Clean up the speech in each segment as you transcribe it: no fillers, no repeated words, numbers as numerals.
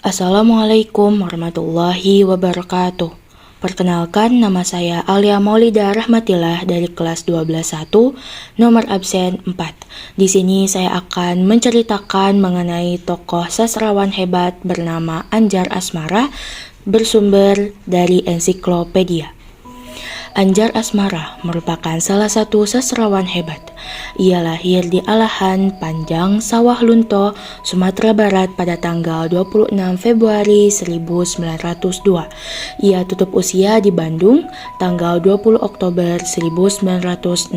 Assalamualaikum warahmatullahi wabarakatuh. Perkenalkan, nama saya Alia Maulida Rahmatillah dari kelas 12.1, nomor absen 4. Di sini saya akan menceritakan mengenai tokoh sastrawan hebat bernama Andjar Asmara bersumber dari ensiklopedia. Andjar Asmara merupakan salah satu sastrawan hebat. Ia lahir di Alahan, Panjang, Sawah Lunto, Sumatera Barat pada tanggal 26 Februari 1902. Ia tutup usia di Bandung tanggal 20 Oktober 1961.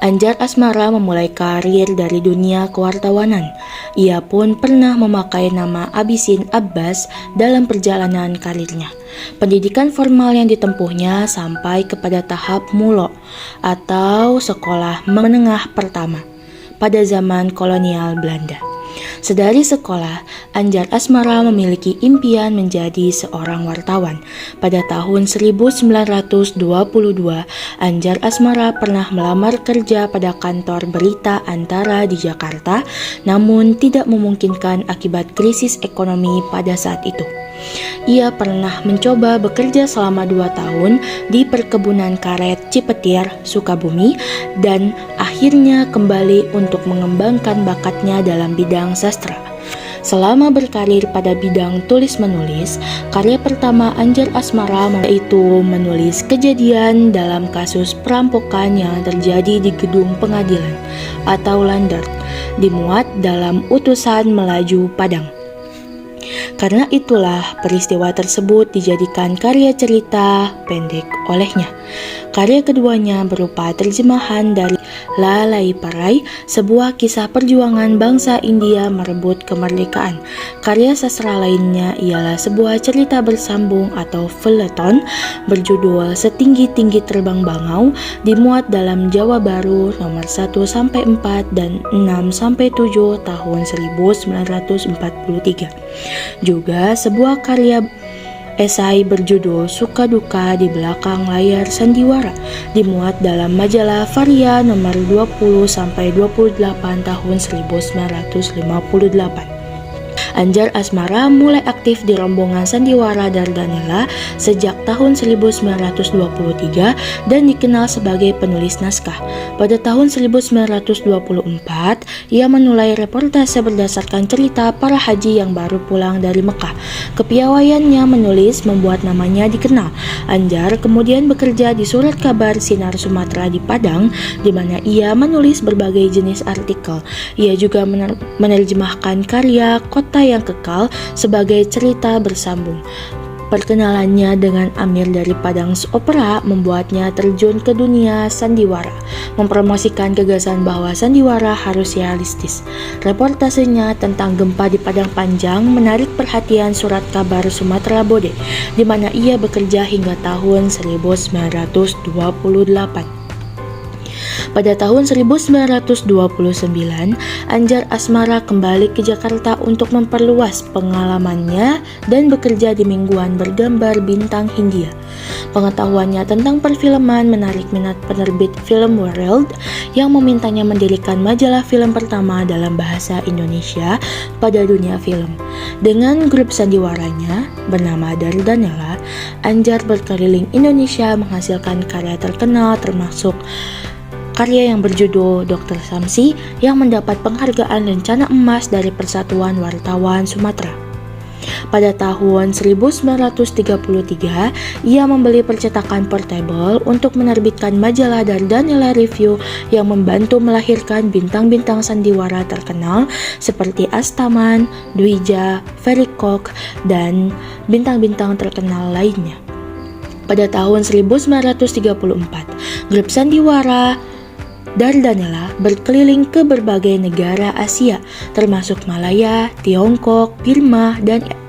Andjar Asmara memulai karir dari dunia kewartawanan. Ia pun pernah memakai nama Abisin Abbas dalam perjalanan karirnya. Pendidikan formal yang ditempuhnya sampai kepada tahap mulo atau sekolah menengah pertama pada zaman kolonial Belanda. Sedari sekolah, Andjar Asmara memiliki impian menjadi seorang wartawan. Pada tahun 1922, Andjar Asmara pernah melamar kerja pada kantor berita Antara di Jakarta, namun tidak memungkinkan akibat krisis ekonomi pada saat itu. Ia pernah mencoba bekerja selama 2 tahun di perkebunan karet Cipetir, Sukabumi, dan akhirnya kembali untuk mengembangkan bakatnya dalam bidang sastra. Selama berkarir pada bidang tulis-menulis, karya pertama Andjar Asmara yaitu menulis kejadian dalam kasus perampokan yang terjadi di gedung pengadilan atau Landert, dimuat dalam Utusan Melaju Padang. Karena itulah peristiwa tersebut dijadikan karya cerita pendek olehnya. Karya keduanya berupa terjemahan dari Lalaiparai, sebuah kisah perjuangan bangsa India merebut kemerdekaan. Karya sastra lainnya ialah sebuah cerita bersambung atau feuilleton berjudul Setinggi-tinggi Terbang Bangau, dimuat dalam Jawa Baru nomor 1-4 dan 6-7 tahun 1943. Juga sebuah karya esai berjudul Suka Duka di Belakang Layar Sandiwara, dimuat dalam majalah Varia nomor 20-28 tahun 1958. Andjar Asmara mulai aktif di rombongan Sandiwara Dardanella sejak tahun 1923 dan dikenal sebagai penulis naskah. Pada tahun 1924, ia menulis reportase berdasarkan cerita para haji yang baru pulang dari Mekah. Kepiawaiannya menulis membuat namanya dikenal. Andjar kemudian bekerja di Surat Kabar Sinar Sumatera di Padang, di mana ia menulis berbagai jenis artikel. Ia juga menerjemahkan karya Kota yang Kekal sebagai cerita bersambung. Perkenalannya dengan Amir dari Padang Opera membuatnya terjun ke dunia sandiwara, mempromosikan gagasan bahwa sandiwara harus realistis. Reportasenya tentang gempa di Padang Panjang menarik perhatian Surat Kabar Sumatera Bode, di mana ia bekerja hingga tahun 1928. Pada tahun 1929, Andjar Asmara kembali ke Jakarta untuk memperluas pengalamannya dan bekerja di mingguan bergambar Bintang Hindia. Pengetahuannya tentang perfilman menarik minat penerbit Film World yang memintanya mendirikan majalah film pertama dalam bahasa Indonesia pada dunia film. Dengan grup sandiwaranya bernama Dardanella, Andjar berkeliling Indonesia menghasilkan karya terkenal termasuk karya yang berjudul Dr. Samsi yang mendapat penghargaan Lencana Emas dari Persatuan Wartawan Sumatera. Pada tahun 1933, ia membeli percetakan portable untuk menerbitkan majalah Dardanella Review yang membantu melahirkan bintang-bintang sandiwara terkenal seperti Astaman, Dwija, Ferry Koch, dan bintang-bintang terkenal lainnya. Pada tahun 1934, grup sandiwara Dardanella berkeliling ke berbagai negara Asia, termasuk Malaya, Tiongkok, Burma,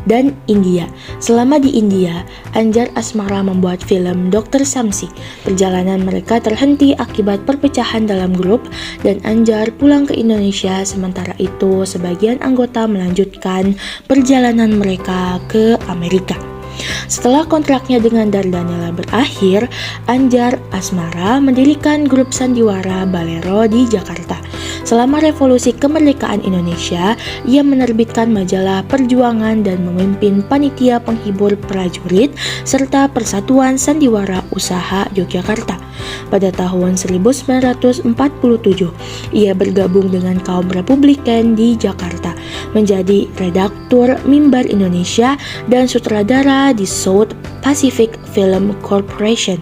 dan India. Selama di India, Andjar Asmara membuat film Dr. Samsi. Perjalanan mereka terhenti akibat perpecahan dalam grup dan Andjar pulang ke Indonesia. Sementara itu, sebagian anggota melanjutkan perjalanan mereka ke Amerika. Setelah kontraknya dengan Dardanella berakhir, Andjar Asmara mendirikan grup sandiwara Balero di Jakarta. Selama Revolusi Kemerdekaan Indonesia, ia menerbitkan majalah Perjuangan dan memimpin panitia penghibur prajurit serta Persatuan Sandiwara Usaha Yogyakarta. Pada tahun 1947, ia bergabung dengan kaum Republikan di Jakarta, menjadi redaktur Mimbar Indonesia dan sutradara di South Pacific Film Corporation.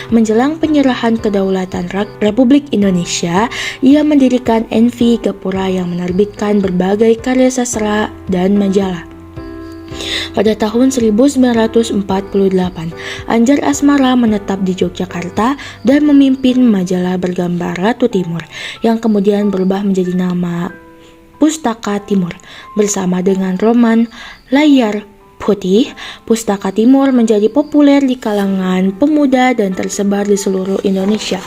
Menjelang penyerahan kedaulatan Republik Indonesia, ia mendirikan NV Gapura yang menerbitkan berbagai karya sastra dan majalah. Pada tahun 1948, Andjar Asmara menetap di Yogyakarta dan memimpin majalah bergambar Ratu Timur yang kemudian berubah menjadi nama Pustaka Timur. Bersama dengan roman Layar Putih, Pustaka Timur menjadi populer di kalangan pemuda dan tersebar di seluruh Indonesia.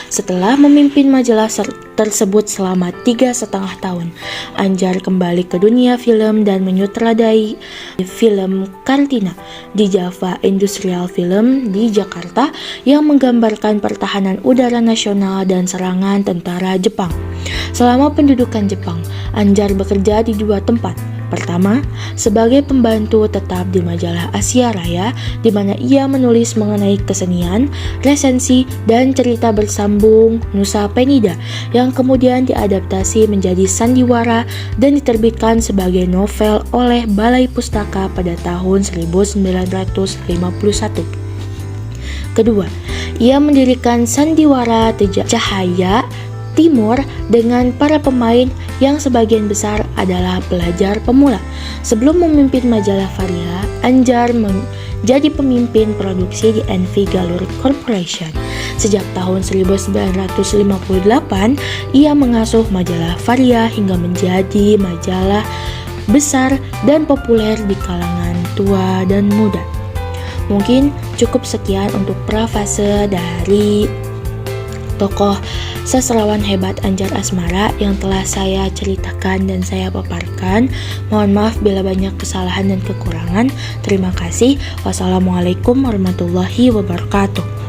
Setelah memimpin majalah tersebut selama 3,5 tahun, Andjar kembali ke dunia film dan menyutradai film Kartina di Java Industrial Film di Jakarta yang menggambarkan pertahanan udara nasional dan serangan tentara Jepang. Selama pendudukan Jepang, Andjar bekerja di 2 tempat. Pertama, sebagai pembantu tetap di majalah Asia Raya, di mana ia menulis mengenai kesenian, resensi, dan cerita bersambung Nusa Penida, yang kemudian diadaptasi menjadi sandiwara dan diterbitkan sebagai novel oleh Balai Pustaka pada tahun 1951. Kedua, ia mendirikan Sandiwara Cahaya Timur dengan para pemain yang sebagian besar adalah pelajar pemula. Sebelum memimpin majalah Varia, Andjar menjadi pemimpin produksi di NV Galur Corporation. Sejak tahun 1958, ia mengasuh majalah Varia hingga menjadi majalah besar dan populer di kalangan tua dan muda. Mungkin cukup sekian untuk prafase dari tokoh sastrawan hebat Andjar Asmara yang telah saya ceritakan dan saya paparkan. Mohon maaf bila banyak kesalahan dan kekurangan. Terima kasih. Wassalamualaikum warahmatullahi wabarakatuh.